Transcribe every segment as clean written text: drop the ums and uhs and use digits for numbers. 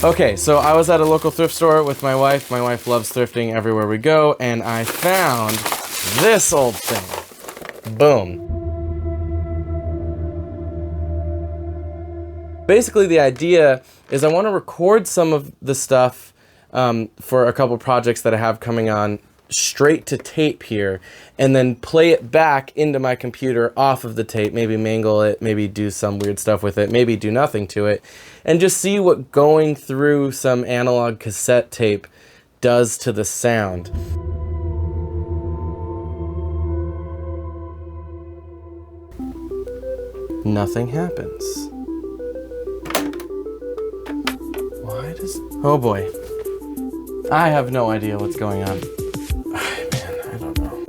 Okay, so I was at a local thrift store with my wife. My wife loves thrifting everywhere we go, and I found this old thing. Boom. Basically, the idea is I want to record some of the stuff for a couple projects that I have coming on straight to tape here, and then play it back into my computer off of the tape, maybe mangle it, maybe do some weird stuff with it, maybe do nothing to it, and just see what going through some analog cassette tape does to the sound. Nothing happens. Why does... Oh boy. I have no idea what's going on. Man, I don't know.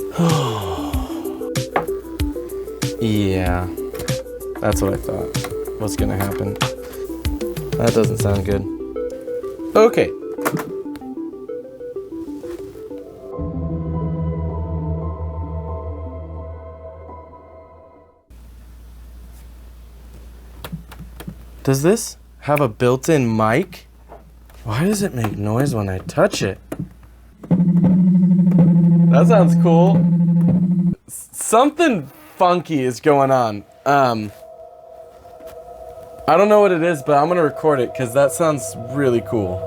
Yeah, that's what I thought was gonna happen. That doesn't sound good. Okay. Does this have a built-in mic? Why does it make noise when I touch it? That sounds cool. Something funky is going on. I don't know what it is, but I'm gonna record it because that sounds really cool.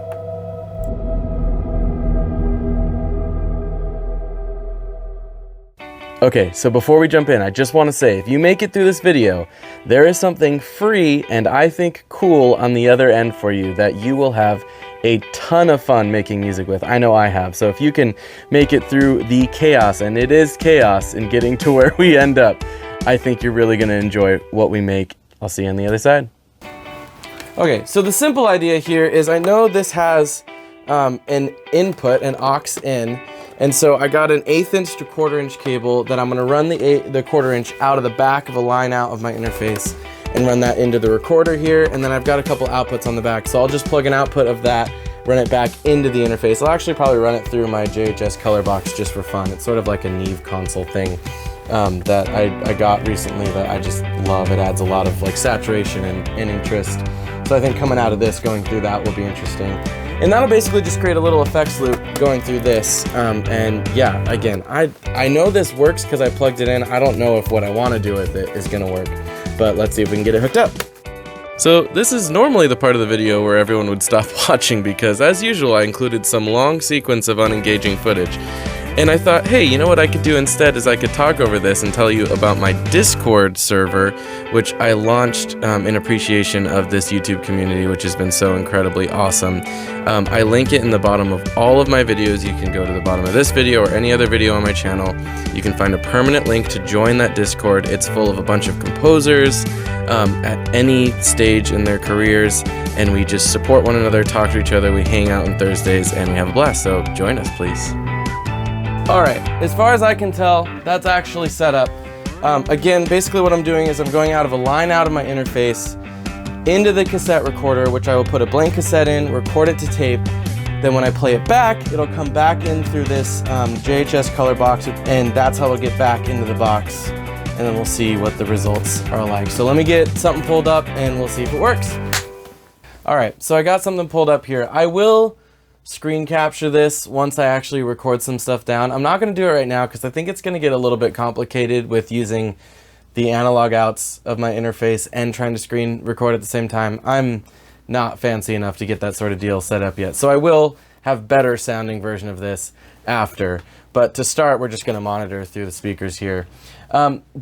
Okay, so before we jump in, I just want to say, if you make it through this video, there is something free and I think cool on the other end for you that you will have a ton of fun making music with. I know I have. So if you can make it through the chaos, and it is chaos in getting to where we end up, I think you're really going to enjoy what we make. I'll see you on the other side. Okay, so the simple idea here is I know this has an input, an aux in, and so I got an 1/8 inch to 1/4 inch cable that I'm going to run the 1/4 inch out of the back of a line out of my interface and run that into the recorder here, and then I've got a couple outputs on the back, so I'll just plug an output of that, run it back into the interface. I'll actually probably run it through my JHS color box just for fun. It's sort of like a Neve console thing that I got recently that I just love. It adds a lot of like saturation and interest. So I think coming out of this, going through that will be interesting. And that'll basically just create a little effects loop going through this. And yeah, again, I know this works because I plugged it in. I don't know if what I want to do with it is gonna work, but let's see if we can get it hooked up. So this is normally the part of the video where everyone would stop watching because as usual, I included some long sequence of unengaging footage. And I thought, hey, you know what I could do instead is I could talk over this and tell you about my Discord server, which I launched in appreciation of this YouTube community, which has been so incredibly awesome. I link it in the bottom of all of my videos. You can go to the bottom of this video or any other video on my channel. You can find a permanent link to join that Discord. It's full of a bunch of composers at any stage in their careers, and we just support one another, talk to each other, we hang out on Thursdays, and we have a blast. So join us, please. Alright, as far as I can tell, that's actually set up. Again, basically what I'm doing is I'm going out of a line out of my interface into the cassette recorder, which I will put a blank cassette in, record it to tape. Then when I play it back, it'll come back in through this JHS color box, and that's how it'll get back into the box. And then we'll see what the results are like. So let me get something pulled up and we'll see if it works. Alright, so I got something pulled up here. I will screen capture this once I actually record some stuff down. I'm not going to do it right now because I think it's going to get a little bit complicated with using the analog outs of my interface and trying to screen record at the same time. I'm not fancy enough to get that sort of deal set up yet. So I will have better sounding version of this after. But to start, we're just going to monitor through the speakers here.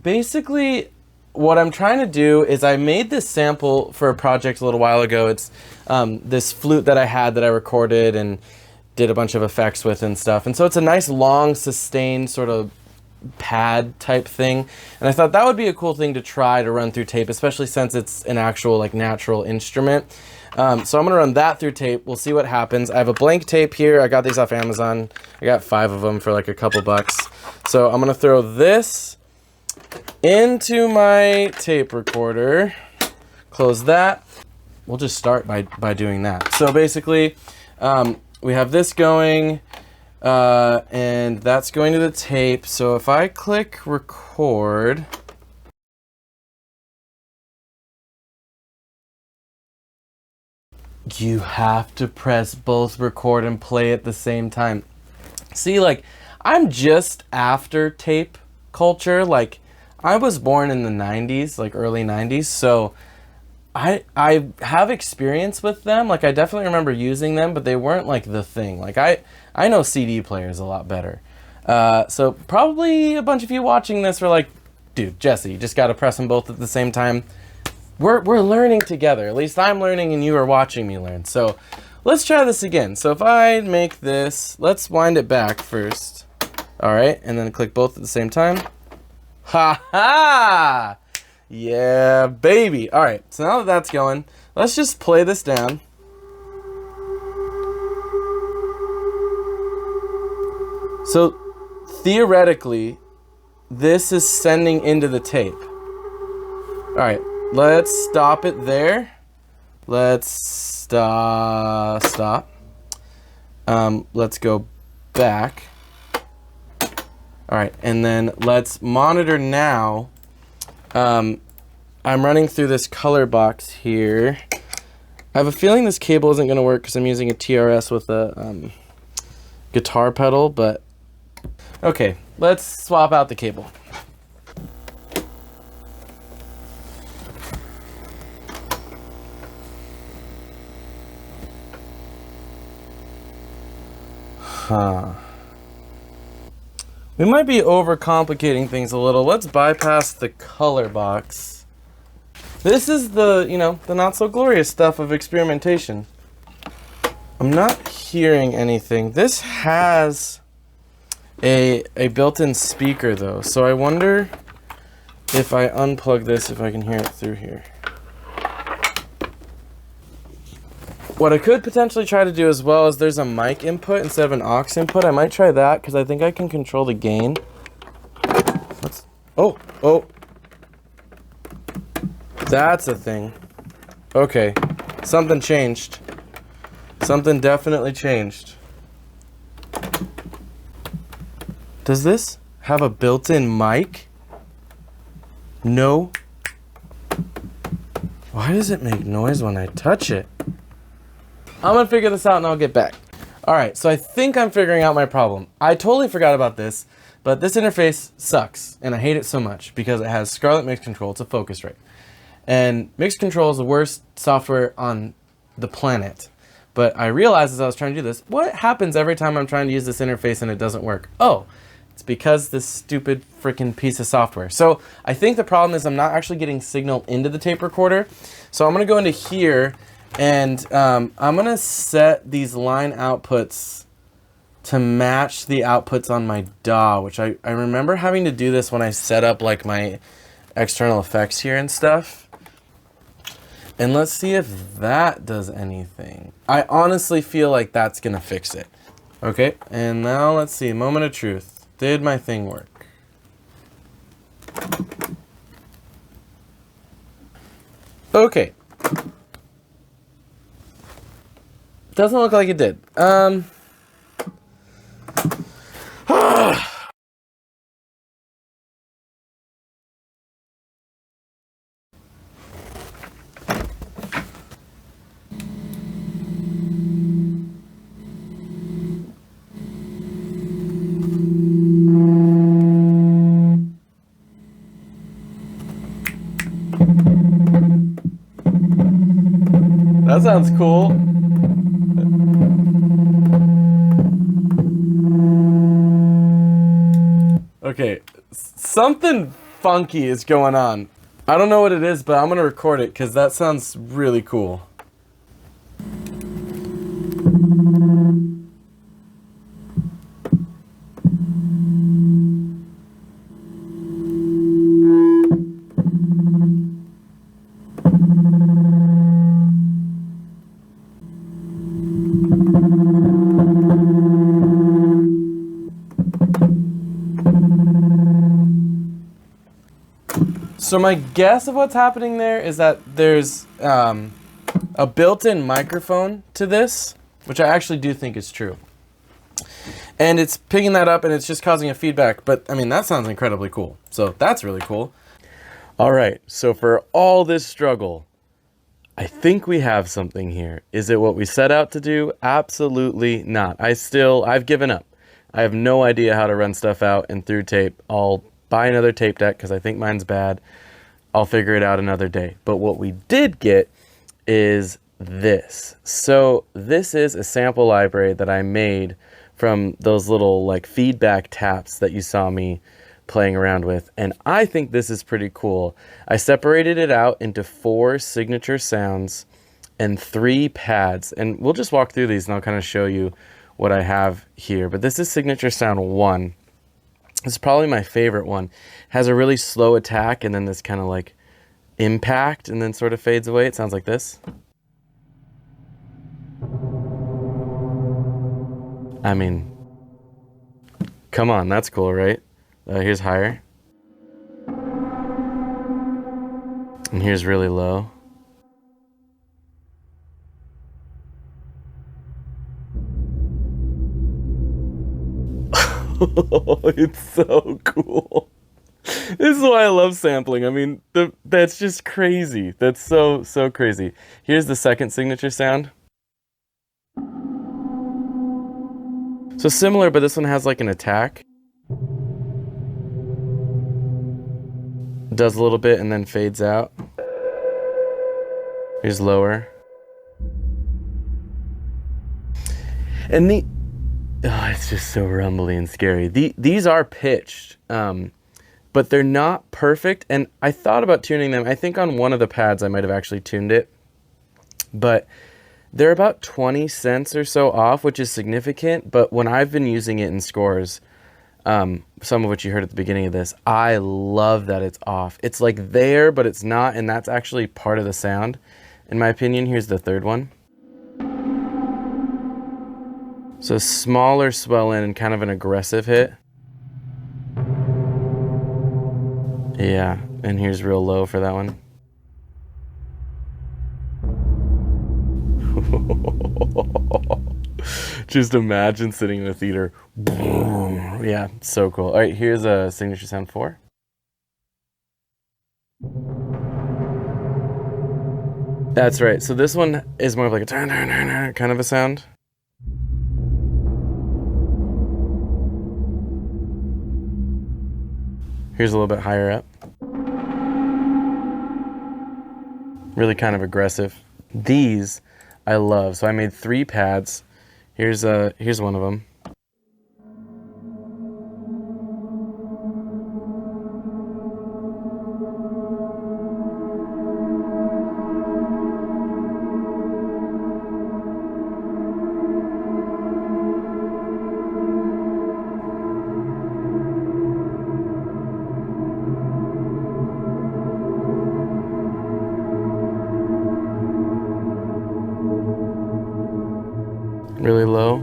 Basically, what I'm trying to do is I made this sample for a project a little while ago. It's this flute that I had that I recorded and did a bunch of effects with and stuff. And so it's a nice long sustained sort of pad type thing. And I thought that would be a cool thing to try to run through tape, especially since it's an actual like natural instrument. So I'm going to run that through tape. We'll see what happens. I have a blank tape here. I got these off Amazon. I got 5 of them for like a couple bucks. So I'm going to throw this into my tape recorder, close that. We'll just start by doing that. So basically, we have this going, and that's going to the tape. So if I click record, You have to press both record and play at the same time. See, like, I'm just after tape culture. Like, I was born in the 90s, like early 90s, so I have experience with them. Like, I definitely remember using them, but they weren't like the thing. Like, I know CD players a lot better. So probably a bunch of you watching this are like, dude, Jesse, you just got to press them both at the same time. We're learning together. At least I'm learning and you are watching me learn. So let's try this again. So if I make this, let's wind it back first. All right, and then click both at the same time. Ha ha! Yeah, baby. All right, so now that that's going, let's just play this down. So theoretically, this is sending into the tape. All right, let's stop it there. Let's stop. Let's go back. All right, and then let's monitor now. I'm running through this color box here. I have a feeling this cable isn't gonna work because I'm using a TRS with a guitar pedal, but okay, let's swap out the cable. We might be overcomplicating things a little. Let's bypass the color box. This is the, you know, the not so glorious stuff of experimentation. I'm not hearing anything. This has a built-in speaker though, so I wonder if I unplug this, if I can hear it through here. What I could potentially try to do as well is there's a mic input instead of an aux input. I might try that because I think I can control the gain. Oh. That's a thing. Okay, something changed. Something definitely changed. Does this have a built-in mic? No. Why does it make noise when I touch it? I'm gonna figure this out and I'll get back. All right, so I think I'm figuring out my problem. I totally forgot about this, but this interface sucks and I hate it so much because it has Scarlett Mix Control. It's a Focusrite. And Mix Control is the worst software on the planet. But I realized as I was trying to do this, what happens every time I'm trying to use this interface and it doesn't work? Oh, it's because this stupid freaking piece of software. So I think the problem is I'm not actually getting signal into the tape recorder. So I'm gonna go into here and I'm gonna set these line outputs to match the outputs on my DAW, which I remember having to do this when I set up like my external effects here and stuff. And let's see if that does anything. I honestly feel like that's gonna fix it. Okay, and now let's see, moment of truth. Did my thing work? Okay. Doesn't look like it did. That sounds cool. Okay, something funky is going on. I don't know what it is, but I'm gonna record it because that sounds really cool. So my guess of what's happening there is that there's a built-in microphone to this, which I actually do think is true. And it's picking that up and it's just causing a feedback, but I mean, that sounds incredibly cool. So that's really cool. All right, so for all this struggle, I think we have something here. Is it what we set out to do? Absolutely not. I've given up. I have no idea how to run stuff out and through tape. I'll buy another tape deck because I think mine's bad. I'll figure it out another day. But what we did get is this. So this is a sample library that I made from those little like feedback taps that you saw me playing around with, and I think this is pretty cool. I separated it out into 4 signature sounds and 3 pads, and we'll just walk through these and I'll kind of show you what I have here. But this is signature sound 1. This is probably my favorite one. It has a really slow attack and then this kind of like impact and then sort of fades away. It sounds like this. I mean, come on, that's cool, right? Here's higher. And here's really low. It's so cool. This is why I love sampling. I mean, that's just crazy. That's so crazy. Here's the second signature sound. So similar, but this one has like an attack. Does a little bit and then fades out. Here's lower. And it's just so rumbly and scary. These are pitched, but they're not perfect. And I thought about tuning them. I think on one of the pads I might have actually tuned it, but they're about 20 cents or so off, which is significant. But when I've been using it in scores, some of which you heard at the beginning of this, I love that it's off. It's like there, but it's not, and that's actually part of the sound, in my opinion. Here's the third one. So smaller swell in and kind of an aggressive hit. Yeah, and here's real low for that one. Just imagine sitting in a theater. Yeah, so cool. All right, here's a signature sound 4. That's right. So this one is more of like a kind of a sound. Here's a little bit higher up. Really kind of aggressive. These I love. So I made 3 pads. Here's one of them. Really low.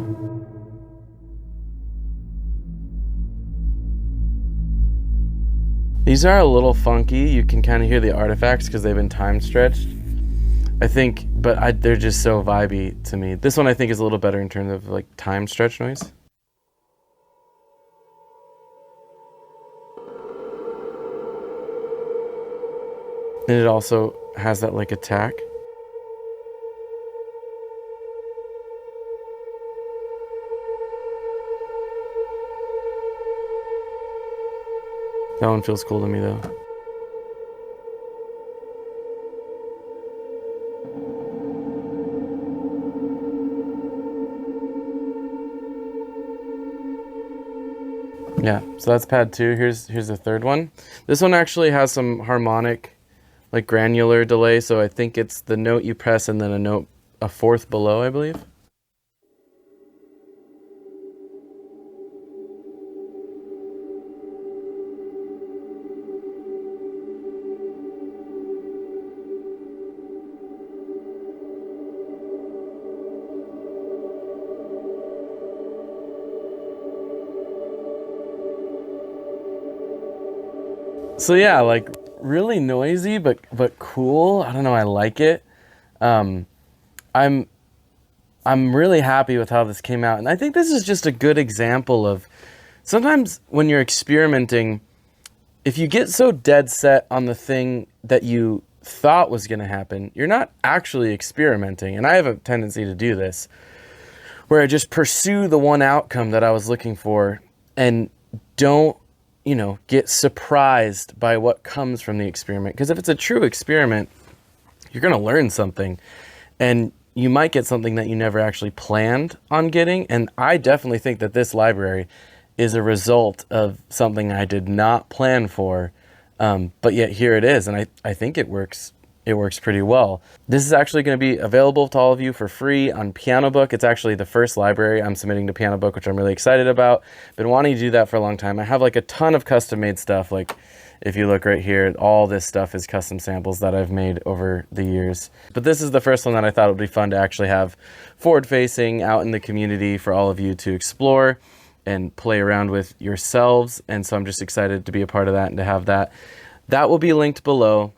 These are a little funky. You can kind of hear the artifacts because they've been time stretched, I think, but they're just so vibey to me. This one I think is a little better in terms of like time stretch noise. And it also has that like attack. That one feels cool to me though. Yeah, so that's pad 2. Here's the third one. This one actually has some harmonic, like granular delay, so I think it's the note you press and then a fourth below, I believe. So yeah, like really noisy, but cool. I don't know, I like it. I'm really happy with how this came out. And I think this is just a good example of sometimes when you're experimenting, if you get so dead set on the thing that you thought was going to happen, you're not actually experimenting. And I have a tendency to do this, where I just pursue the one outcome that I was looking for and don't, get surprised by what comes from the experiment. Because if it's a true experiment, you're going to learn something, and you might get something that you never actually planned on getting. And I definitely think that this library is a result of something I did not plan for, but yet here it is, and I think it works. It works pretty well. This is actually going to be available to all of you for free on Piano Book. It's actually the first library I'm submitting to Piano Book, which I'm really excited about. Been wanting to do that for a long time. I have like a ton of custom made stuff. Like if you look right here, all this stuff is custom samples that I've made over the years. But this is the first one that I thought would be fun to actually have forward facing out in the community for all of you to explore and play around with yourselves. And so I'm just excited to be a part of that and to have that. That will be linked below.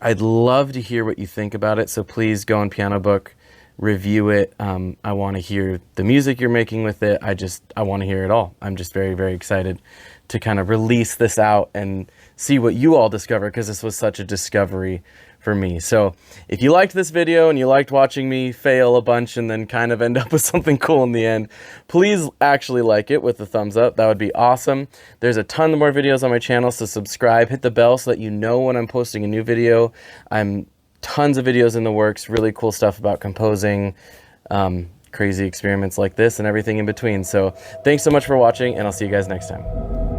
I'd love to hear what you think about it, so please go on Piano Book, review it. I want to hear the music you're making with it. I want to hear it all. I'm just very, very excited to kind of release this out and see what you all discover, because this was such a discovery for me. So if you liked this video and you liked watching me fail a bunch and then kind of end up with something cool in the end, please actually like it with a thumbs up. That would be awesome. There's a ton more videos on my channel, so subscribe, hit the bell so that you know when I'm posting a new video. Tons of videos in the works, really cool stuff about composing, crazy experiments like this and everything in between. So thanks so much for watching, and I'll see you guys next time.